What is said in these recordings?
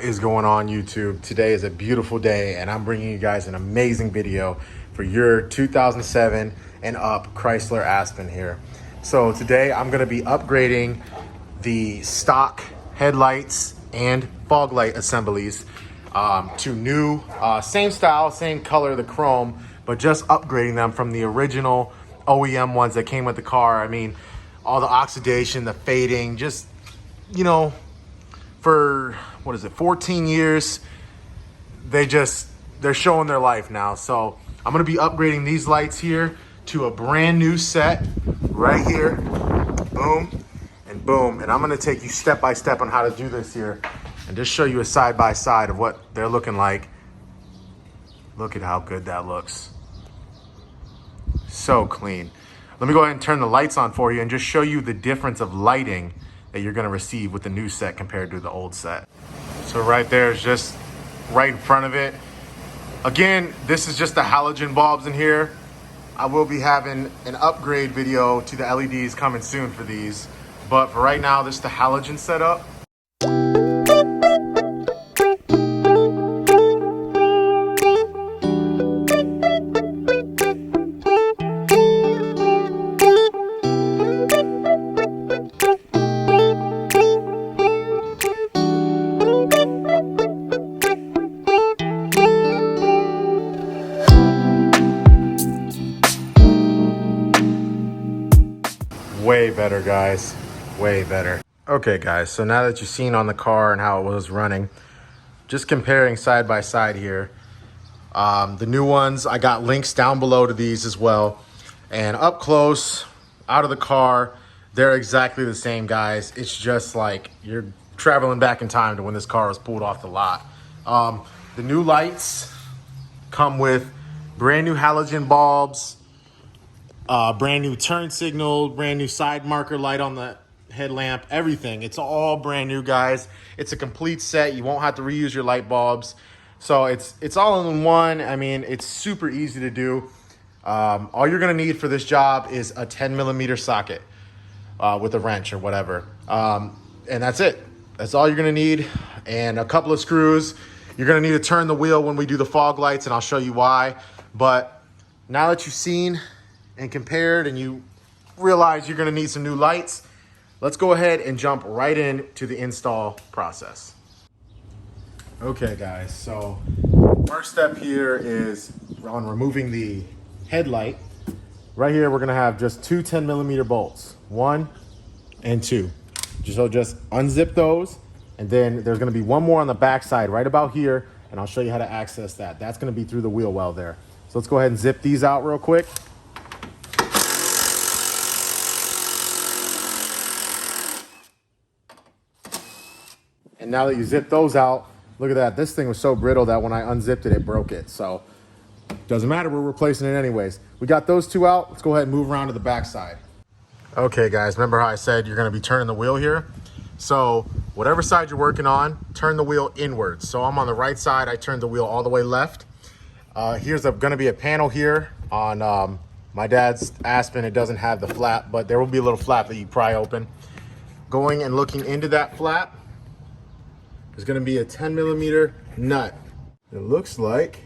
is going on, YouTube? Today is a beautiful day and I'm bringing you guys an amazing video for your 2007 and up Chrysler Aspen here. So today I'm going to be upgrading the stock headlights and fog light assemblies to new, same style, same color, the chrome, but just upgrading them from the original OEM ones that came with the car. I mean, all the oxidation, the fading, just, you know, for, 14 years, they're showing their life now. So I'm gonna be upgrading these lights here to a brand new set right here. Boom and boom. And I'm gonna take you step by step on how to do this here and just show you a side by side of what they're looking like. Look at how good that looks. So clean. Let me go ahead and turn the lights on for you and just show you the difference of lighting that you're gonna receive with the new set compared to the old set. So right there is just right in front of it. Again, this is just the halogen bulbs in here. I will be having an upgrade video to the LEDs coming soon for these. But for right now, this is the halogen setup. Way better, guys, way better. Okay guys, so now that you've seen on the car and how it was running, just comparing side by side here. The new ones, I got links down below to these as well. And up close, out of the car, they're exactly the same, guys. It's just like you're traveling back in time to when this car was pulled off the lot. The new lights come with brand new halogen bulbs, brand new turn signal, brand new side marker light on the headlamp, everything. It's all brand new, guys. It's a complete set. You won't have to reuse your light bulbs. So it's all in one. I mean, it's super easy to do. All you're gonna need for this job is a 10mm socket with a wrench or whatever. And that's it. That's all you're gonna need. And a couple of screws. You're gonna need to turn the wheel when we do the fog lights, and I'll show you why. But now that you've seen and compared and you realize you're gonna need some new lights, let's go ahead and jump right into the install process. Okay guys, so first step here is on removing the headlight. Right here, we're gonna have just two 10mm bolts, 1 and 2. So just unzip those, and then there's gonna be one more on the back side right about here, and I'll show you how to access that. That's gonna be through the wheel well there. So let's go ahead and zip these out real quick. And now that you zip those out, look at that. This thing was so brittle that when I unzipped it, it broke it. So doesn't matter, we're replacing it anyways. We got those two out. Let's go ahead and move around to the back side. Okay guys, remember how I said you're gonna be turning the wheel here? So whatever side you're working on, turn the wheel inwards. So I'm on the right side, I turned the wheel all the way left. Here's gonna be a panel here on my dad's Aspen. It doesn't have the flap, but there will be a little flap that you pry open. Going and looking into that flap, there's gonna be a 10mm nut. It looks like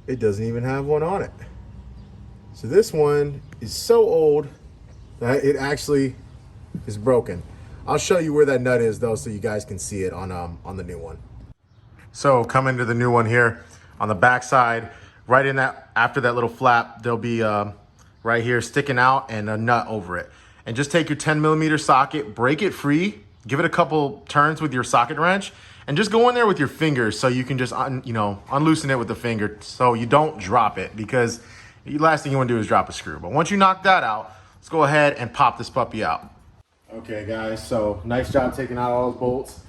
it doesn't even have one on it. So this one is so old that it actually is broken. I'll show you where that nut is though, so you guys can see it on the new one. So coming to the new one here, on the back side, right in that, after that little flap, there'll be right here sticking out and a nut over it. And just take your 10mm socket, break it free, give it a couple turns with your socket wrench, and just go in there with your fingers so you can just unloosen it with the finger so you don't drop it, because the last thing you want to do is drop a screw. But once you knock that out, let's go ahead and pop this puppy out. Okay guys, so nice job taking out all those bolts.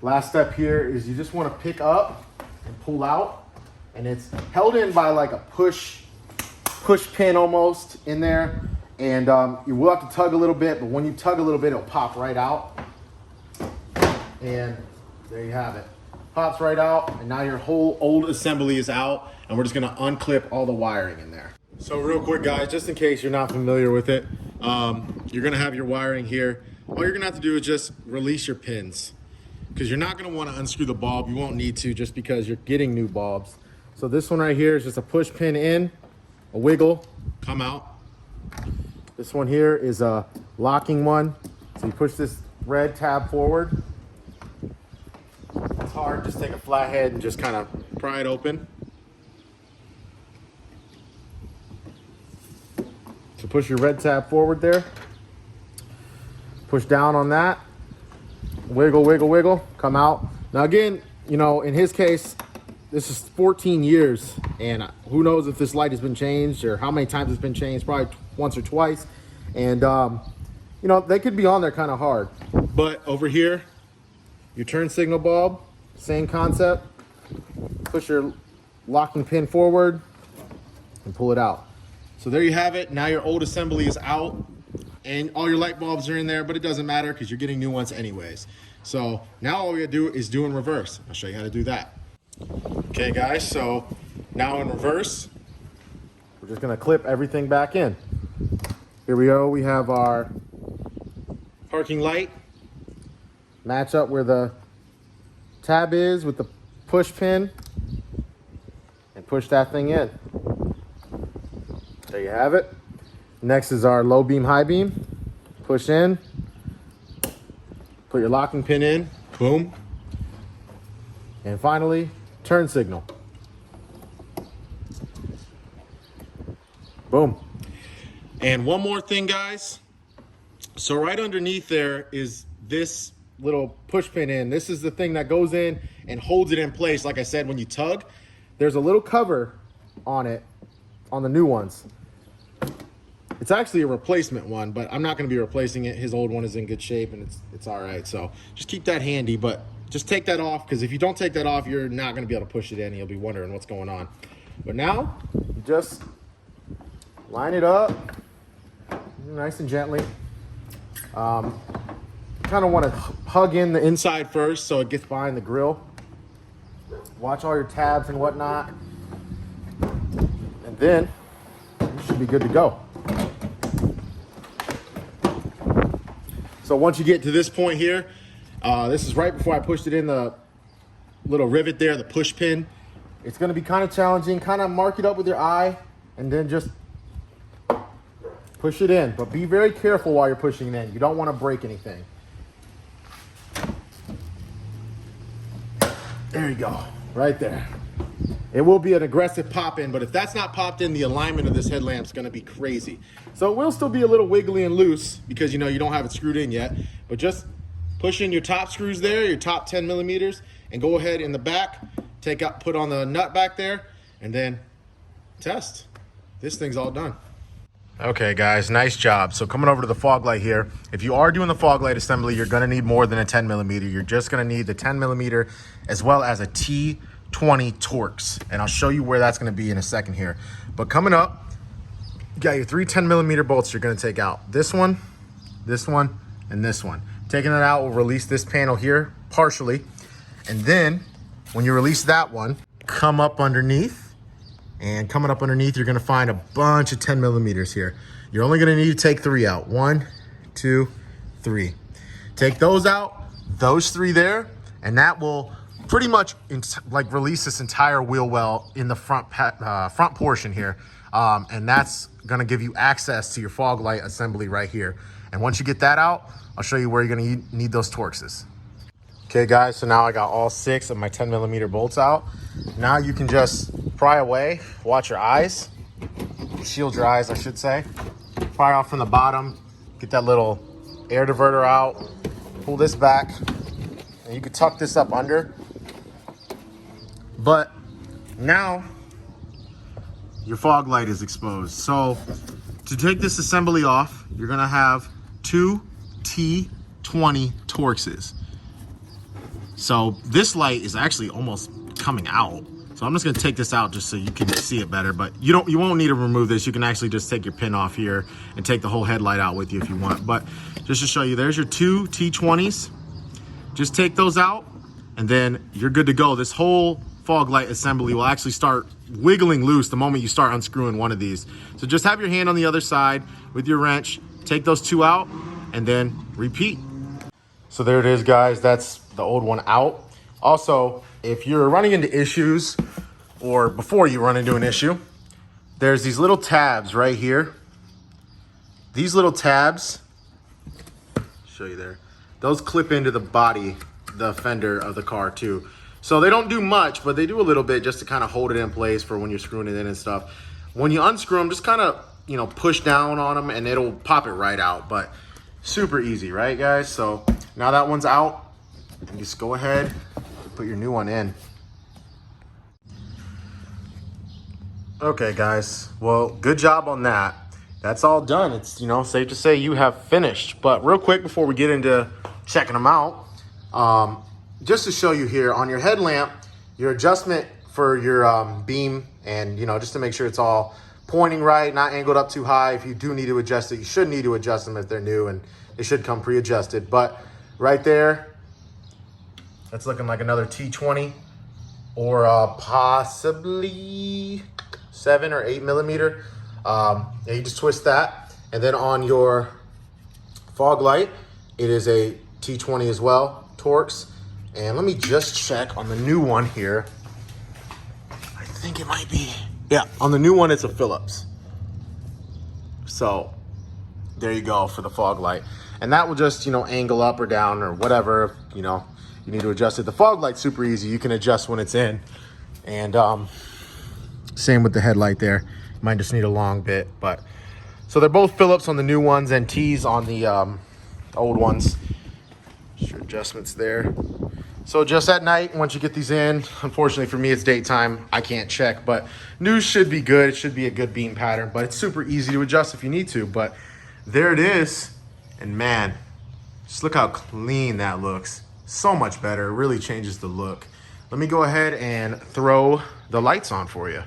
Last step here is you just want to pick up and pull out, and it's held in by like a push pin almost in there. And you will have to tug a little bit, but when you tug a little bit, it'll pop right out. And there you have it. Pops right out, and now your whole old assembly is out, and we're just gonna unclip all the wiring in there. So real quick guys, just in case you're not familiar with it, you're gonna have your wiring here. all you're gonna have to do is just release your pins, because you're not gonna want to unscrew the bulb. You won't need to, just because you're getting new bulbs. So this one right here is just a push pin in, a wiggle, come out. This one here is a locking one. So you push this red tab forward. It's hard, just take a flathead and just kind of pry it open. So push your red tab forward there. Push down on that. Wiggle, wiggle, wiggle, come out. Now again, you know, in his case, this is 14 years, and who knows if this light has been changed or how many times it's been changed, probably once or twice. And, you know, they could be on there kind of hard. But over here, your turn signal bulb, same concept. Push your locking pin forward and pull it out. So there you have it. Now your old assembly is out and all your light bulbs are in there, but it doesn't matter because you're getting new ones anyways. So now all we gotta do is do in reverse. I'll show you how to do that. Okay guys, so now in reverse, we're just gonna clip everything back in. Here we go, we have our parking light. Match up where the tab is with the push pin and push that thing in. There you have it. Next is our low beam, high beam. Push in, put your locking pin in, boom. And finally, turn signal. Boom. And one more thing, guys. So right underneath there is this little push pin in. This is the thing that goes in and holds it in place. Like I said, when you tug, there's a little cover on it on the new ones. It's actually a replacement one, but I'm not going to be replacing it. His old one is in good shape and it's all right. So just keep that handy, but just take that off, because if you don't take that off, you're not going to be able to push it in. You'll be wondering what's going on. But now, just line it up nice and gently. Kind of want to hug in the inside first so it gets behind the grill. Watch all your tabs and whatnot. And then you should be good to go. So once you get to this point here, this is right before I pushed it in the little rivet there, the push pin. It's going to be kind of challenging. Kind of mark it up with your eye and then just push it in. But be very careful while you're pushing it in. You don't want to break anything. There you go, right there. It will be an aggressive pop in, but if that's not popped in, the alignment of this headlamp is going to be crazy. So it will still be a little wiggly and loose because you know you don't have it screwed in yet, but just push in your top screws there, your top 10 millimeters, and go ahead in the back, take out, put on the nut back there, and then test. This thing's all done. Okay guys, nice job. So coming over to the fog light here, if you are doing the fog light assembly, you're gonna need more than a 10 millimeter. You're just gonna need the 10 millimeter as well as a T20 Torx. And I'll show you where that's gonna be in a second here. But coming up, you got your 3 10 millimeter bolts you're gonna take out. This one, and this one. Taking it out will release this panel here partially. And then when you release that one, come up underneath. And coming up underneath, you're gonna find a bunch of 10 millimeters here. You're only gonna need to take 3 out. 1, 2, 3. Take those out, those 3 there, and that will pretty much like release this entire wheel well in the front portion here. And that's gonna give you access to your fog light assembly right here. And once you get that out, I'll show you where you're gonna need those Torxes. Okay guys, so now I got all 6 of my 10 millimeter bolts out. Now you can just pry away, watch your eyes, shield your eyes I should say. Pry off from the bottom, get that little air diverter out, pull this back, and you can tuck this up under. But now your fog light is exposed. So to take this assembly off, you're gonna have 2 T20 Torxes. So this light is actually almost coming out. So I'm just gonna take this out just so you can see it better, but you won't need to remove this. You can actually just take your pin off here and take the whole headlight out with you if you want. But just to show you, there's your 2 T20s. Just take those out and then you're good to go. This whole fog light assembly will actually start wiggling loose the moment you start unscrewing one of these. So just have your hand on the other side with your wrench, take those 2 out, and then repeat. So there it is, guys. That's the old one out. Also, if you're running into issues, or before you run into an issue, there's these little tabs right here. These little tabs, show you there, those clip into the body, the fender of the car too. So they don't do much, but they do a little bit just to kind of hold it in place for when you're screwing it in and stuff. When you unscrew them, just kind of, you know, push down on them and it'll pop it right out. But super easy, right, guys? So now that one's out, you just go ahead and put your new one in. Okay, guys, well, good job on that. That's all done. It's, you know, safe to say you have finished. But real quick before we get into checking them out, just to show you here on your headlamp, your adjustment for your beam, and, you know, just to make sure it's all pointing right, not angled up too high. If you do need to adjust it, you should need to adjust them if they're new, and they should come pre-adjusted. But right there, that's looking like another T20 or possibly 7 or 8 millimeter. Yeah, you just twist that. And then on your fog light, it is a T20 as well, Torx. And let me just check on the new one here. I think it might be, yeah, on the new one, it's a Phillips. So there you go for the fog light. And that will just, you know, angle up or down or whatever, you know, you need to adjust it. The fog light's super easy. You can adjust when it's in. And same with the headlight there. You might just need a long bit, but so they're both Phillips on the new ones and T's on the old ones. Sure, adjustments there. So just at night, once you get these in, unfortunately for me, it's daytime. I can't check, but new should be good. It should be a good beam pattern, but it's super easy to adjust if you need to. But there it is. And man, just look how clean that looks. So much better. It really changes the look. Let me go ahead and throw the lights on for you.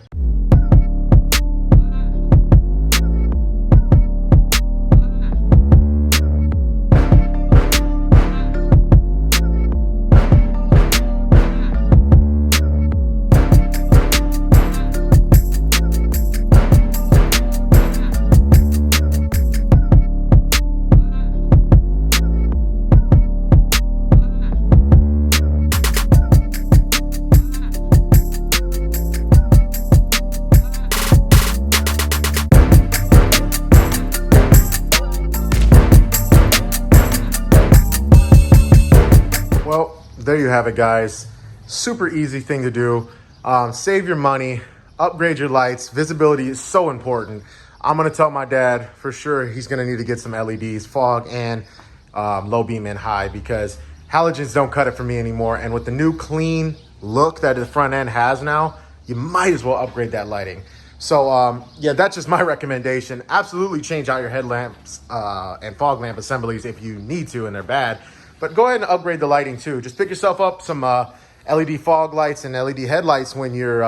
Well, there you have it, guys. Super easy thing to do. Save your money, upgrade your lights. Visibility is so important. I'm gonna tell my dad for sure he's gonna need to get some LEDs, fog and low beam and high, because halogens don't cut it for me anymore. And with the new clean look that the front end has now, you might as well upgrade that lighting. So yeah, that's just my recommendation. Absolutely change out your headlamps and fog lamp assemblies if you need to and they're bad. But go ahead and upgrade the lighting too. Just pick yourself up some LED fog lights and LED headlights when you're,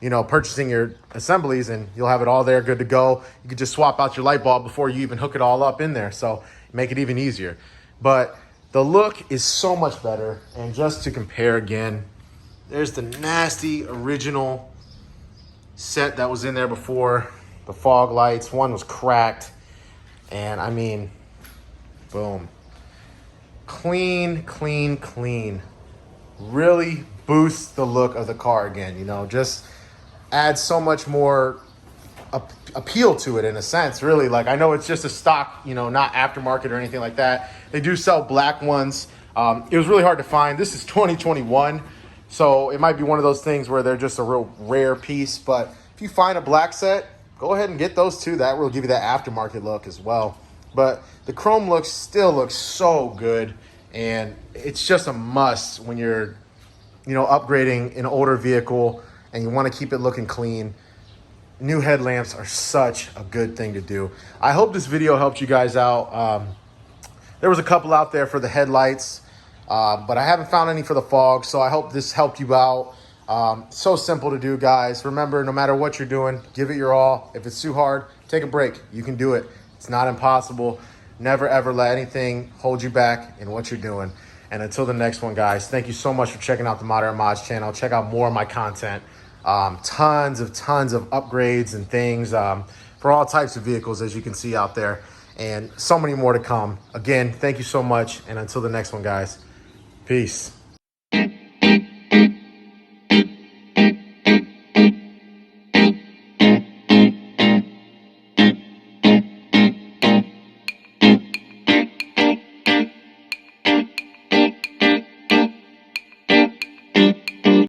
you know, purchasing your assemblies, and you'll have it all there, good to go. You could just swap out your light bulb before you even hook it all up in there. So make it even easier. But the look is so much better. And just to compare again, there's the nasty original set that was in there before. The fog lights, one was cracked. And I mean, boom. Clean, clean, clean. Really boosts the look of the car again, you know, just adds so much more appeal to it in a sense, really. Like, I know it's just a stock, you know, not aftermarket or anything like that. They do sell black ones. It was really hard to find. This is 2021, so it might be one of those things where they're just a real rare piece. But if you find a black set, go ahead and get those too. That will give you that aftermarket look as well. But the chrome look still looks so good, and it's just a must when you're, you know, upgrading an older vehicle and you want to keep it looking clean. New headlamps are such a good thing to do. I hope this video helped you guys out. There was a couple out there for the headlights, but I haven't found any for the fog, so I hope this helped you out. So simple to do, guys. Remember, no matter what you're doing, give it your all. If it's too hard, take a break. You can do it. It's not impossible. Never, ever let anything hold you back in what you're doing. And until the next one, guys, thank you so much for checking out the Moderate Mods channel. Check out more of my content. Tons of upgrades and things for all types of vehicles, as you can see out there. and so many more to come. Again, thank you so much. And until the next one, guys, peace.